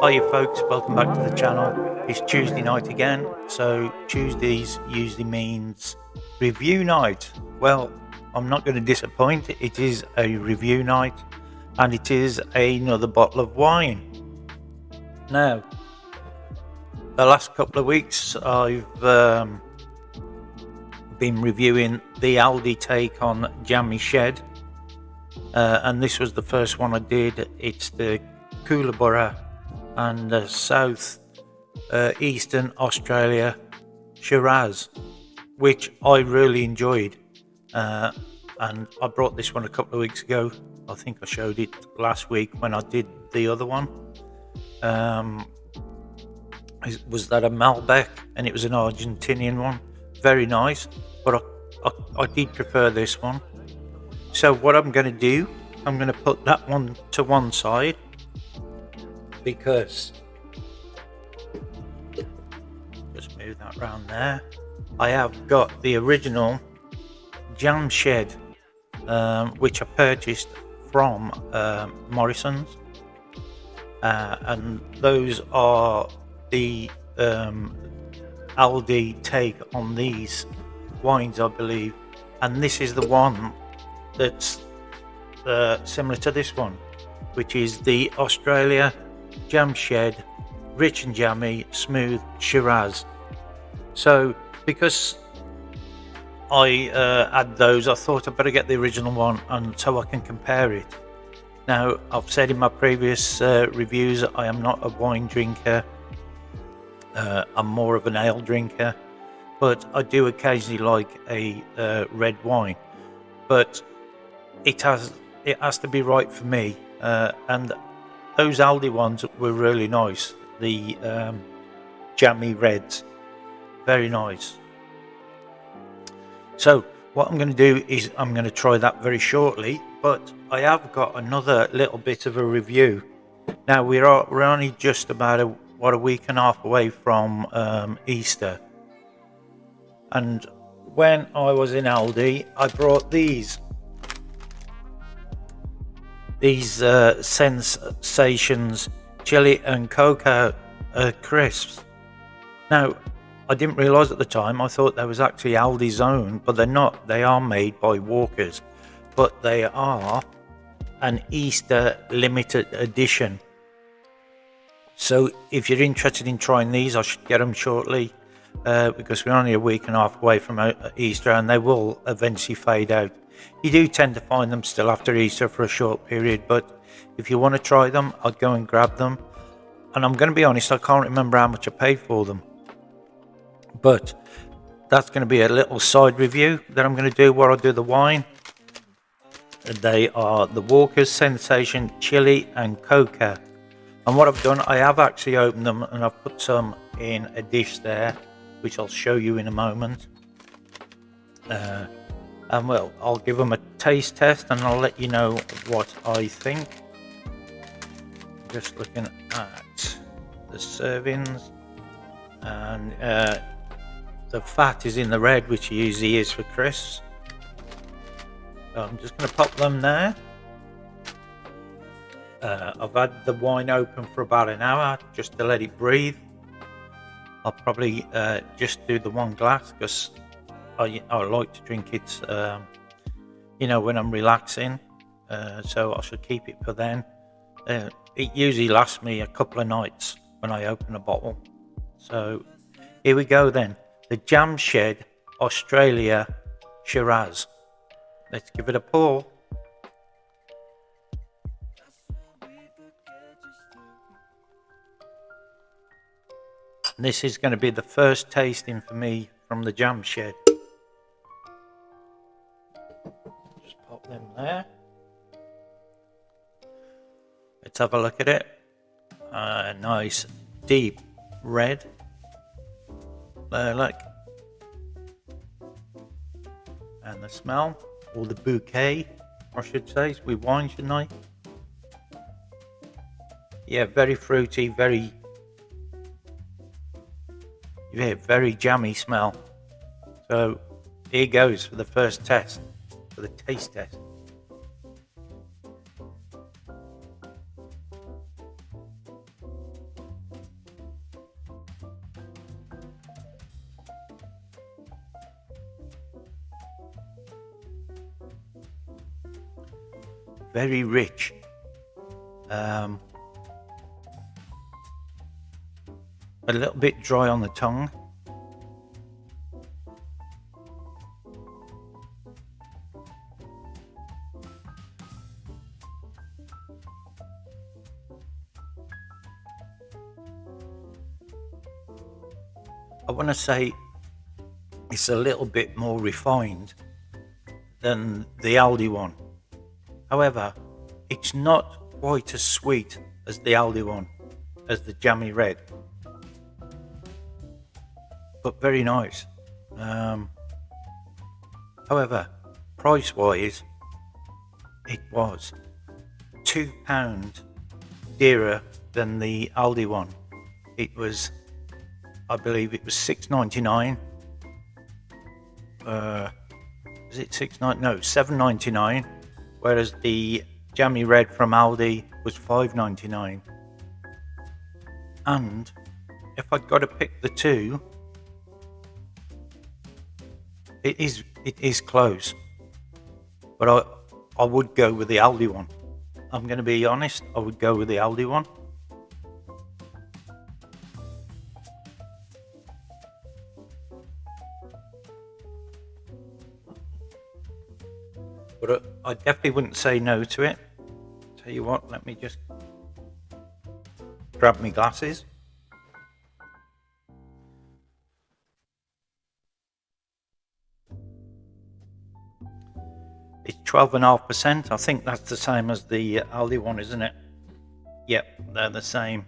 Hiya folks, welcome back to the channel. It's Tuesday night again, so Tuesdays usually means review night. Well, I'm not going to disappoint, it is a review night and it is another bottle of wine. Now, the last couple of weeks I've been reviewing the Aldi take on Jammy Shed, and this was the first one I did. It's the Coonabarra and South Eastern Australia Shiraz, which I really enjoyed, and I brought this one a couple of weeks ago. I think I showed it last week when I did the other one. Was that a Malbec? And it was an Argentinian one, very nice, but I did prefer this one. So what I'm going to do, I'm going to put that one to one side, because just move that round there. I have got the original Jam Shed, which I purchased from Morrison's, and those are the Aldi take on these wines, I believe, and this is the one that's similar to this one, which is the Australia Jam Shed Rich and Jammy Smooth Shiraz. So because I had those, I thought I'd better get the original one, and so I can compare it. Now, I've said in my previous reviews, I am not a wine drinker. I'm more of an ale drinker, but I do occasionally like a red wine. But it has to be right for me, and those Aldi ones were really nice. The jammy reds, very nice. So what I'm going to do is I'm going to try that very shortly, but I have got another little bit of a review. Now we're only just about a week and a half away from Easter, and when I was in Aldi, I brought these Sensations Chili and Cocoa crisps. Now, I didn't realise at the time, I thought they was actually Aldi's own, but they're not. They are made by Walkers, but they are an Easter limited edition. So if you're interested in trying these, I should get them shortly, because we're only a week and a half away from Easter, and they will eventually fade out. You do tend to find them still after Easter for a short period, but if you want to try them, I'd go and grab them. And I'm going to be honest, I can't remember how much I paid for them, but that's going to be a little side review that I'm going to do where I do the wine. They are the Walkers Sensation Chili and Cocoa, and what I've done, I have actually opened them and I've put some in a dish there, which I'll show you in a moment. And well, I'll give them a taste test and I'll let you know what I think. Just looking at the servings, and the fat is in the red, which usually is for crisps. So I'm just going to pop them there. I've had the wine open for about an hour just to let it breathe. I'll probably just do the one glass because I like to drink it, when I'm relaxing. So I should keep it for then. It usually lasts me a couple of nights when I open a bottle. So here we go then. The Jam Shed Australia Shiraz. Let's give it a pour. This is going to be the first tasting for me from the Jam Shed. Just pop them there. Let's have a look at it. Nice deep red. Look. And the smell, or the bouquet, I should say, with wine, shouldn't I? Yeah, very fruity, very jammy smell. So here goes for the first test, for the taste test. very rich. A little bit dry on the tongue. I want to say it's a little bit more refined than the Aldi one. However, it's not quite as sweet as the Aldi one, as the jammy red, but very nice. However, price-wise, it was £2 dearer than the Aldi one. It was, I believe, it was $6.99. Is it $6.99? No, $7.99. Whereas the jammy red from Aldi was $5.99. And if I'd got to pick the two, it is close. But I would go with the Aldi one. I'm going to be honest, I would go with the Aldi one. But I definitely wouldn't say no to it. Tell you what, let me just grab my glasses. It's 12.5%. I think that's the same as the Aldi one, isn't it? Yep, they're the same.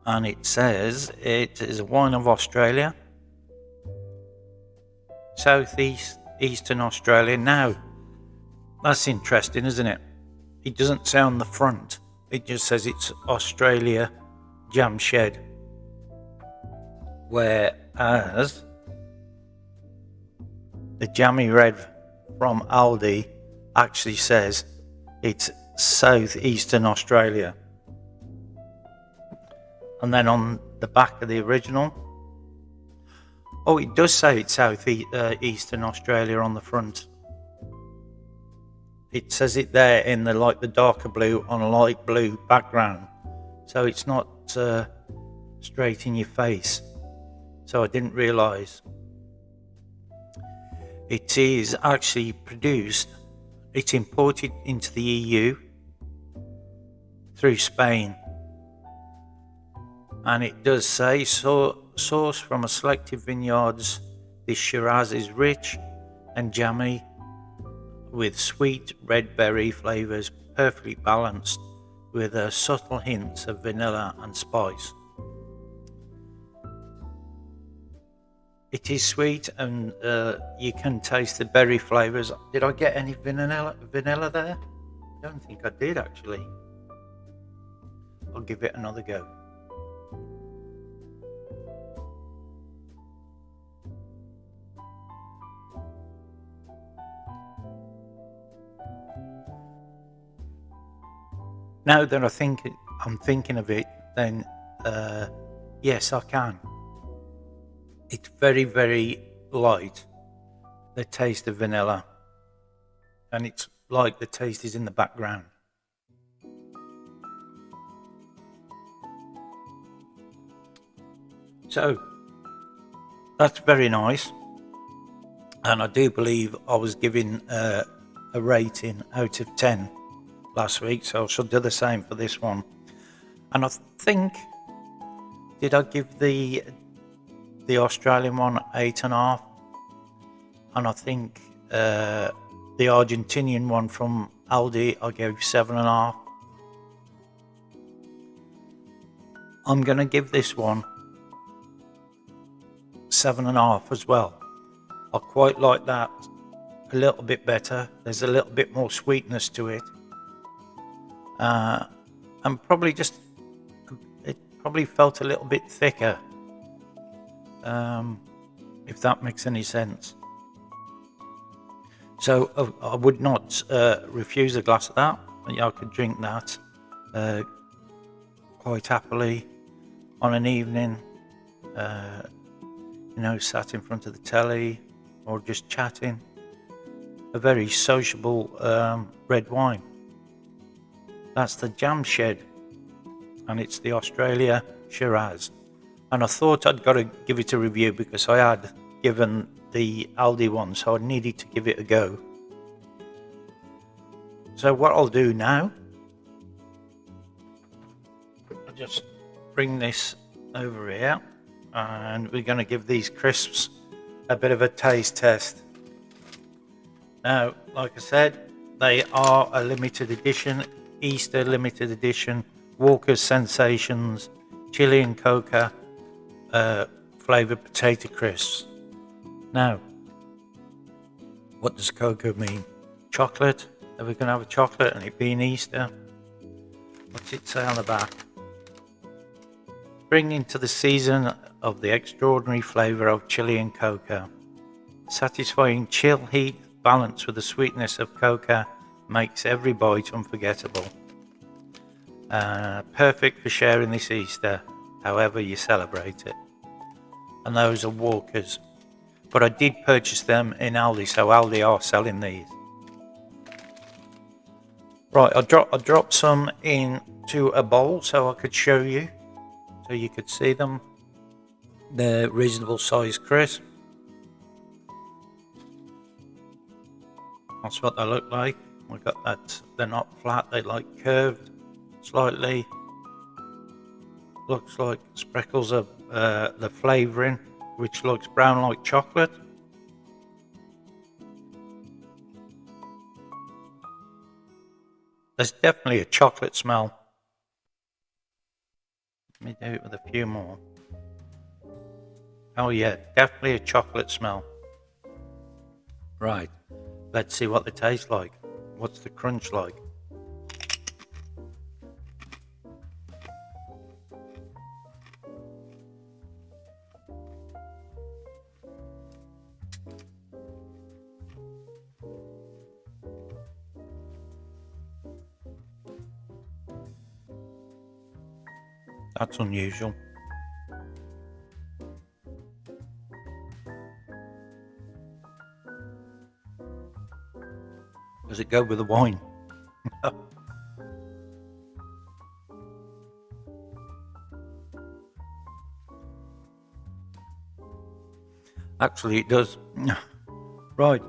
And it says it is a wine of Australia, Eastern Australia. Now, that's interesting, isn't it? It doesn't say on the front. It just says it's Australia Jam Shed. Whereas the jammy red from Aldi actually says it's Southeastern Australia. And then on the back of the original, oh, it does say it's Southeastern Australia on the front. It says it there in the darker blue on a light blue background. So it's not straight in your face. So I didn't realise. It is actually produced, it's imported into the EU through Spain. And it does say, sourced from a selective vineyards, this Shiraz is rich and jammy with sweet red berry flavours, perfectly balanced with subtle hints of vanilla and spice. It is sweet and you can taste the berry flavours. Did I get any vanilla there? I don't think I did actually. I'll give it another go. Now that I'm thinking of it, then yes, I can. It's very, very light, the taste of vanilla, and it's like the taste is in the background. So that's very nice, and I do believe I was giving a rating out of 10 last week, so I should do the same for this one. And I think, did I give the Australian one 8.5, and I think the Argentinian one from Aldi I gave 7.5. I'm gonna give this one 7.5 as well. I quite like that a little bit better. There's a little bit more sweetness to it, and probably it probably felt a little bit thicker. If that makes any sense. So I would not refuse a glass of that. I could drink that quite happily on an evening, sat in front of the telly or just chatting. a very sociable red wine. That's the Jam Shed, and it's the Australia Shiraz. And I thought I'd got to give it a review because I had given the Aldi one, so I needed to give it a go. So what I'll do now, I'll just bring this over here, and we're going to give these crisps a bit of a taste test. Now, like I said, they are a limited edition, Easter limited edition, Walkers Sensations, Chili and Cocoa flavoured potato crisps. Now, what does cocoa mean? Chocolate? Are we going to have a chocolate and it being Easter? What's it say on the back? Bring into the season of the extraordinary flavour of chili and cocoa. Satisfying chill heat balanced with the sweetness of cocoa makes every bite unforgettable. Perfect for sharing this Easter, however you celebrate it. And those are Walkers. But I did purchase them in Aldi, so Aldi are selling these. Right, I dropped some into a bowl so I could show you, so you could see them. They're reasonable size crisp. That's what they look like. We got that. They're not flat. They like curved slightly. Looks like speckles of the flavouring, which looks brown like chocolate. There's definitely a chocolate smell. Let me do it with a few more. Oh yeah, definitely a chocolate smell. Right, let's see what they taste like. What's the crunch like? That's unusual. Does it go with the wine? Actually, it does. Right.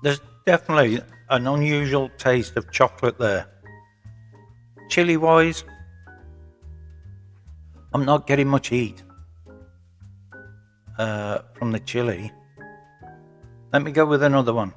There's definitely an unusual taste of chocolate there. Chili-wise, I'm not getting much heat from the chili. Let me go with another one.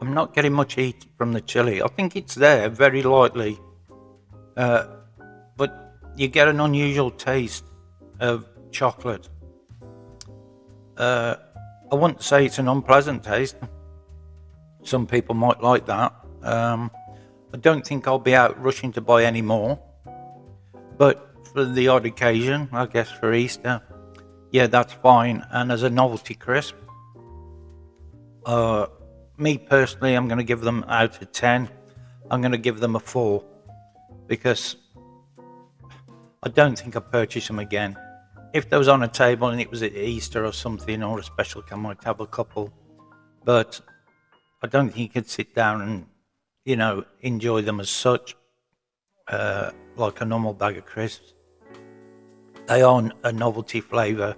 I'm not getting much heat from the chili. I think it's there very lightly, but you get an unusual taste of chocolate. I wouldn't say it's an unpleasant taste. Some people might like that. I don't think I'll be out rushing to buy any more, but for the odd occasion, I guess for Easter, yeah, that's fine. And as a novelty crisp, me personally, I'm going to give them out of 10. I'm going to give them a 4 because I don't think I'll purchase them again. If they was on a table and it was at Easter or something or a special, I might have a couple, but I don't think you could sit down and, enjoy them as such, like a normal bag of crisps. They are a novelty flavour.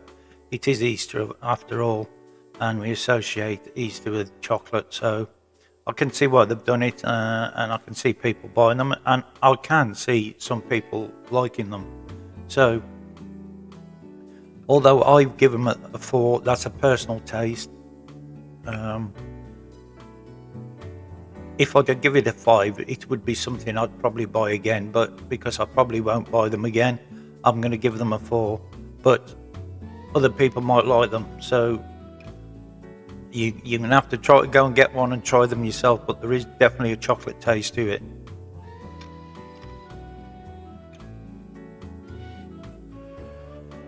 It is Easter after all, and we associate Easter with chocolate, so I can see why they've done it, and I can see people buying them, and I can see some people liking them. So, although I've given them a 4, that's a personal taste. If I could give it a 5, it would be something I'd probably buy again, but because I probably won't buy them again, I'm going to give them a 4. But other people might like them, so You're going to have to try to go and get one and try them yourself, but there is definitely a chocolate taste to it.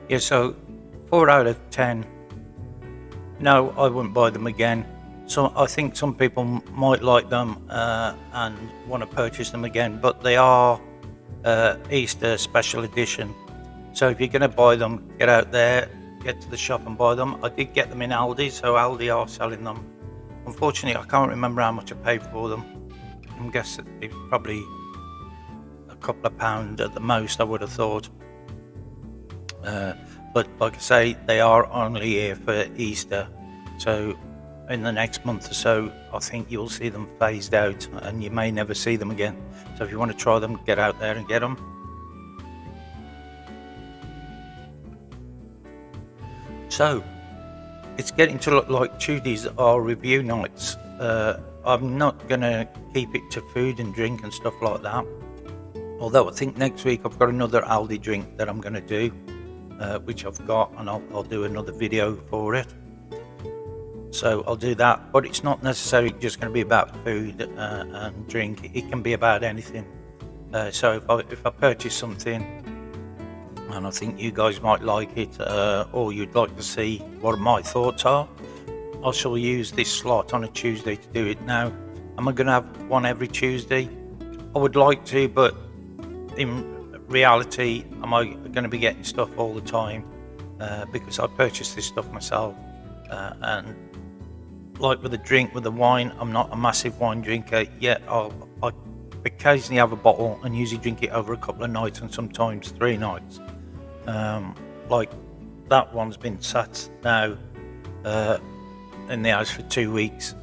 Yeah, so 4 out of 10. No, I wouldn't buy them again. So I think some people might like them and want to purchase them again, but they are Easter special edition. So if you're going to buy them, get out there, get to the shop and buy them. I did get them in Aldi, so Aldi are selling them. Unfortunately, I can't remember how much I paid for them. I'm guessing it's probably a couple of pounds at the most, I would have thought. But like I say, they are only here for Easter. So in the next month or so, I think you'll see them phased out and you may never see them again. So if you want to try them, get out there and get them. So it's getting to look like Tuesdays are review nights. I'm not going to keep it to food and drink and stuff like that. Although I think next week I've got another Aldi drink that I'm going to do, which I've got, and I'll do another video for it. So I'll do that, but it's not necessarily just going to be about food and drink. It can be about anything. So if I purchase something and I think you guys might like it, or you'd like to see what my thoughts are, I shall use this slot on a Tuesday to do it. Now, am I going to have one every Tuesday? I would like to, but in reality, am I going to be getting stuff all the time? Because I purchased this stuff myself, and like with the drink, with the wine, I'm not a massive wine drinker yet. I occasionally have a bottle and usually drink it over a couple of nights and sometimes 3 nights. Like that one's been sat now in the house for 2 weeks,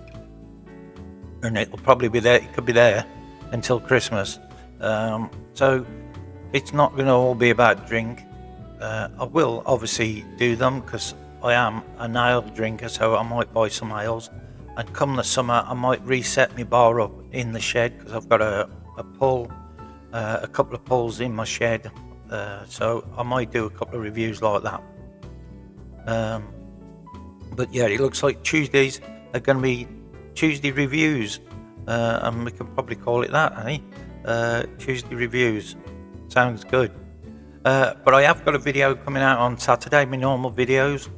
and it'll probably be there. It could be there until Christmas. So it's not going to all be about drink. I will obviously do them because I am an ale drinker, so I might buy some ales. And come the summer, I might reset my bar up in the shed because I've got a couple of pulls in my shed. So I might do a couple of reviews like that. But yeah, it looks like Tuesdays are going to be Tuesday reviews, and we could probably call it that, eh? Tuesday reviews. Sounds good. But I have got a video coming out on Saturday, my normal videos.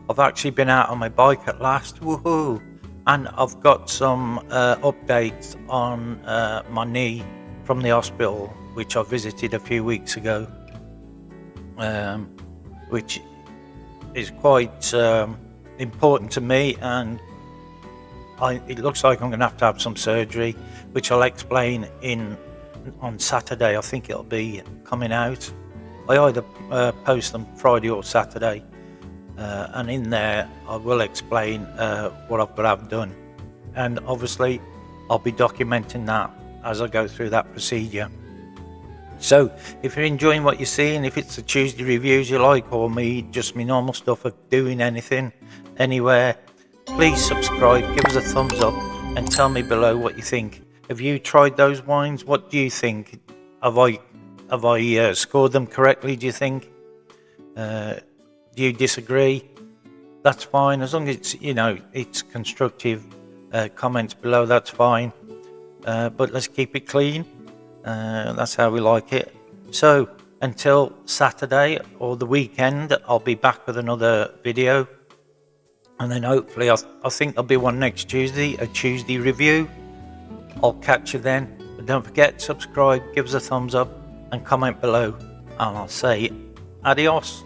I've actually been out on my bike at last, woohoo! And I've got some updates on my knee from the hospital, which I visited a few weeks ago, which is quite important to me, and it looks like I'm going to have some surgery, which I'll explain on Saturday. I think it'll be coming out. I either post them Friday or Saturday, and in there I will explain what I've got to have done, and obviously I'll be documenting that as I go through that procedure. So if you're enjoying what you're seeing, if it's the Tuesday reviews you like, or just me normal stuff of doing anything anywhere, please subscribe, give us a thumbs up, and tell me below what you think. Have you tried those wines? What do you think? Have I scored them correctly, do you think? Do you disagree? That's fine, as long as it's constructive comments below, that's fine. But let's keep it clean. That's how we like it. So until Saturday or the weekend, I'll be back with another video, and then hopefully I think there'll be one next Tuesday, a Tuesday review. I'll catch you then, but don't forget, subscribe, give us a thumbs up and comment below, and I'll say adios.